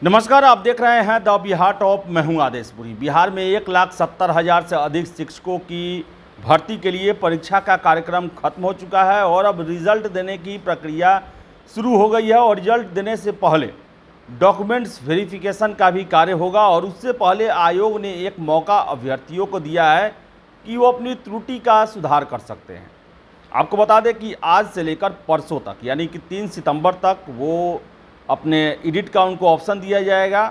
नमस्कार, आप देख रहे हैं द बिहार टॉप। मैं हूं आदेशपुरी। बिहार में 1,70,000 से अधिक शिक्षकों की भर्ती के लिए परीक्षा का कार्यक्रम खत्म हो चुका है और अब रिजल्ट देने की प्रक्रिया शुरू हो गई है। और रिजल्ट देने से पहले डॉक्यूमेंट्स वेरिफिकेशन का भी कार्य होगा और उससे पहले आयोग ने एक मौका अभ्यर्थियों को दिया है कि वो अपनी त्रुटि का सुधार कर सकते हैं। आपको बता दें कि आज से लेकर परसों तक यानी कि 3 सितंबर तक वो अपने एडिट का उनको ऑप्शन दिया जाएगा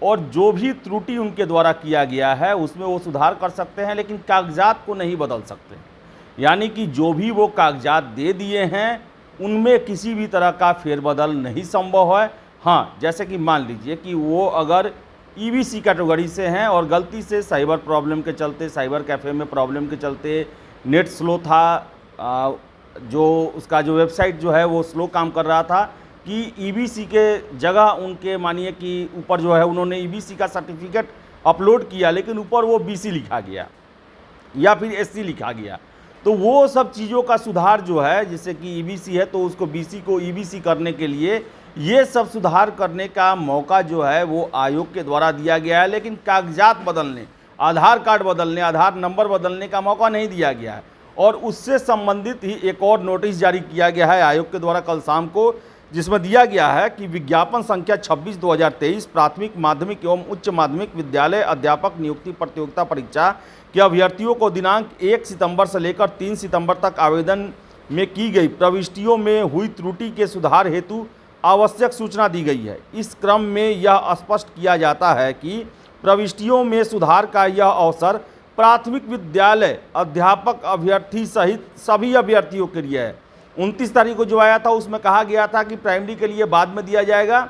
और जो भी त्रुटि उनके द्वारा किया गया है उसमें वो सुधार कर सकते हैं, लेकिन कागजात को नहीं बदल सकते। यानी कि जो भी वो कागजात दे दिए हैं उनमें किसी भी तरह का फेरबदल नहीं संभव है। हाँ, जैसे कि मान लीजिए कि वो अगर ईबीसी कैटेगरी से हैं और गलती से साइबर प्रॉब्लम के चलते, साइबर कैफ़े में प्रॉब्लम के चलते नेट स्लो था, जो उसका जो वेबसाइट जो है वो स्लो काम कर रहा था कि ईबीसी के जगह उनके मानिए कि ऊपर जो है उन्होंने ईबीसी का सर्टिफिकेट अपलोड किया लेकिन ऊपर वो बीसी लिखा गया या फिर एससी लिखा गया, तो वो सब चीज़ों का सुधार जो है, जैसे कि ईबीसी है तो उसको बीसी को ईबीसी करने के लिए ये सब सुधार करने का मौका जो है वो आयोग के द्वारा दिया गया है। लेकिन कागजात बदलने, आधार कार्ड बदलने, आधार नंबर बदलने का मौका नहीं दिया गया है। और उससे संबंधित ही एक और नोटिस जारी किया गया है आयोग के द्वारा कल शाम को, जिसमें दिया गया है कि विज्ञापन संख्या 26/2023 प्राथमिक, माध्यमिक एवं उच्च माध्यमिक विद्यालय अध्यापक नियुक्ति प्रतियोगिता परीक्षा के अभ्यर्थियों को दिनांक 1 सितंबर से लेकर 3 सितंबर तक आवेदन में की गई प्रविष्टियों में हुई त्रुटि के सुधार हेतु आवश्यक सूचना दी गई है। इस क्रम में यह स्पष्ट किया जाता है कि प्रविष्टियों में सुधार का यह अवसर प्राथमिक विद्यालय अध्यापक अभ्यर्थी सहित सभी अभ्यर्थियों के लिए है। 29 तारीख को जो आया था उसमें कहा गया था कि प्राइमरी के लिए बाद में दिया जाएगा,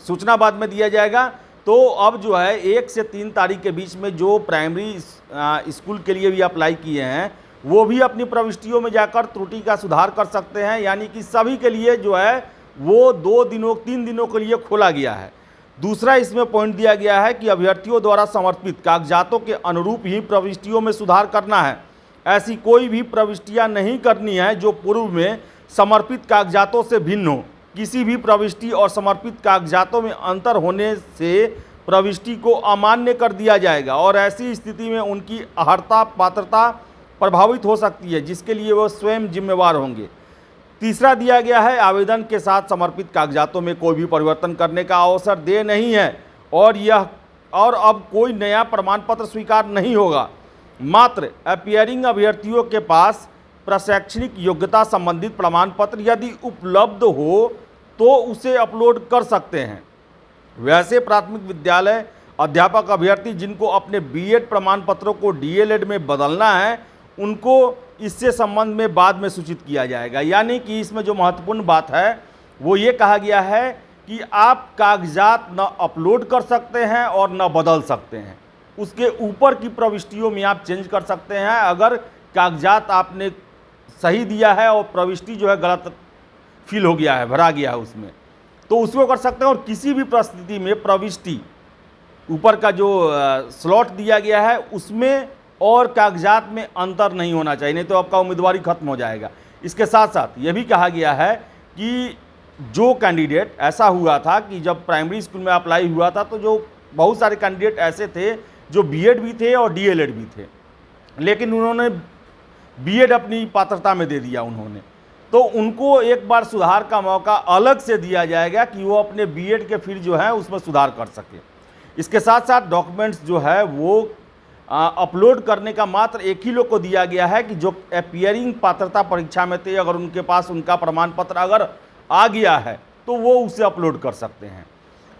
सूचना बाद में दिया जाएगा। तो अब जो है 1 से 3 तारीख के बीच में जो प्राइमरी स्कूल के लिए भी अप्लाई किए हैं वो भी अपनी प्रविष्टियों में जाकर त्रुटि का सुधार कर सकते हैं। यानी कि सभी के लिए जो है वो 3 दिनों के लिए खोला गया है। दूसरा इसमें पॉइंट दिया गया है कि अभ्यर्थियों द्वारा समर्पित कागजातों के अनुरूप ही प्रविष्टियों में सुधार करना है। ऐसी कोई भी प्रविष्टियां नहीं करनी है जो पूर्व में समर्पित कागजातों से भिन्न हो। किसी भी प्रविष्टि और समर्पित कागजातों में अंतर होने से प्रविष्टि को अमान्य कर दिया जाएगा और ऐसी स्थिति में उनकी अर्हता पात्रता प्रभावित हो सकती है, जिसके लिए वह स्वयं जिम्मेवार होंगे। तीसरा दिया गया है आवेदन के साथ समर्पित कागजातों में कोई भी परिवर्तन करने का अवसर दे नहीं है और अब कोई नया प्रमाण पत्र स्वीकार नहीं होगा। मात्र अपीयरिंग अभ्यर्थियों के पास प्रशैक्षणिक योग्यता संबंधित प्रमाण पत्र यदि उपलब्ध हो तो उसे अपलोड कर सकते हैं। वैसे प्राथमिक विद्यालय अध्यापक अभ्यर्थी जिनको अपने बीएड प्रमाण पत्रों को डीएलएड में बदलना है उनको इससे संबंध में बाद में सूचित किया जाएगा। यानी कि इसमें जो महत्वपूर्ण बात है वो ये कहा गया है कि आप कागजात न अपलोड कर सकते हैं और न बदल सकते हैं। उसके ऊपर की प्रविष्टियों में आप चेंज कर सकते हैं। अगर कागजात आपने सही दिया है और प्रविष्टि जो है गलत फिल हो गया है, भरा गया है उसमें, तो उसको कर सकते हैं। और किसी भी परिस्थिति में प्रविष्टि ऊपर का जो स्लॉट दिया गया है उसमें और कागजात में अंतर नहीं होना चाहिए, नहीं तो आपका उम्मीदवारी खत्म हो जाएगा। इसके साथ साथ ये भी कहा गया है कि जो कैंडिडेट, ऐसा हुआ था कि जब प्राइमरी स्कूल में अप्लाई हुआ था तो जो बहुत सारे कैंडिडेट ऐसे थे जो बीएड भी थे और डीएलएड भी थे, लेकिन उन्होंने बीएड अपनी पात्रता में दे दिया उन्होंने, तो उनको एक बार सुधार का मौका अलग से दिया जाएगा कि वो अपने बीएड के फिर जो है उसमें सुधार कर सके। इसके साथ साथ डॉक्यूमेंट्स जो है वो अपलोड करने का मात्र एक ही लोग को दिया गया है कि जो अपीयरिंग पात्रता परीक्षा में थे, अगर उनके पास उनका प्रमाण पत्र अगर आ गया है तो वो उसे अपलोड कर सकते हैं।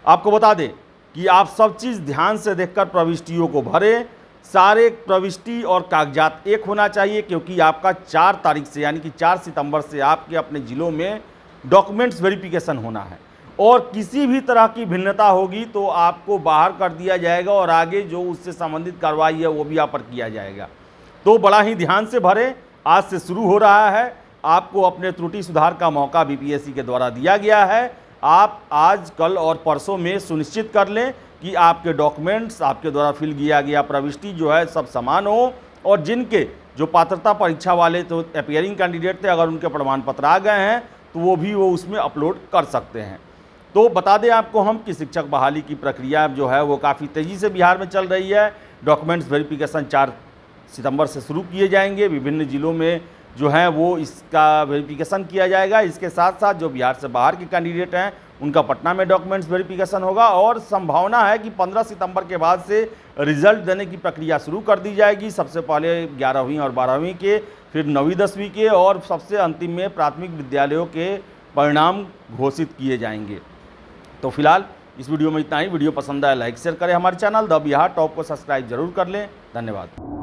आपको बता दें कि आप सब चीज़ ध्यान से देखकर प्रविष्टियों को भरें। सारे प्रविष्टि और कागजात एक होना चाहिए, क्योंकि आपका 4 तारीख से यानी कि 4 सितंबर से आपके अपने ज़िलों में डॉक्यूमेंट्स वेरिफिकेशन होना है और किसी भी तरह की भिन्नता होगी तो आपको बाहर कर दिया जाएगा और आगे जो उससे संबंधित कार्रवाई है वो भी आप पर किया जाएगा। तो बड़ा ही ध्यान से भरें। आज से शुरू हो रहा है, आपको अपने त्रुटि सुधार का मौका बीपीएससी के द्वारा दिया गया है। आप आज, कल और परसों में सुनिश्चित कर लें कि आपके डॉक्यूमेंट्स, आपके द्वारा फिल किया गया प्रविष्टि जो है सब समान हो और जिनके जो पात्रता परीक्षा वाले तो अपीयरिंग कैंडिडेट थे, अगर उनके प्रमाण पत्र आ गए हैं तो वो उसमें अपलोड कर सकते हैं। तो बता दें आपको हम कि शिक्षक बहाली की प्रक्रिया जो है वो काफ़ी तेज़ी से बिहार में चल रही है। डॉक्यूमेंट्स वेरिफिकेशन 4 सितंबर से शुरू किए जाएंगे। विभिन्न ज़िलों में जो है वो इसका वेरिफिकेशन किया जाएगा। इसके साथ साथ जो बिहार से बाहर के कैंडिडेट हैं उनका पटना में डॉक्यूमेंट्स वेरिफिकेशन होगा और संभावना है कि 15 सितंबर के बाद से रिजल्ट देने की प्रक्रिया शुरू कर दी जाएगी। सबसे पहले 11वीं और 12वीं के, फिर 9वीं 10वीं के और सबसे अंतिम में प्राथमिक विद्यालयों के परिणाम घोषित किए जाएंगे। तो फिलहाल इस वीडियो में इतना ही। वीडियो पसंद आया लाइक शेयर करें। हमारे चैनल द बिहार टॉप को सब्सक्राइब जरूर कर लें। धन्यवाद।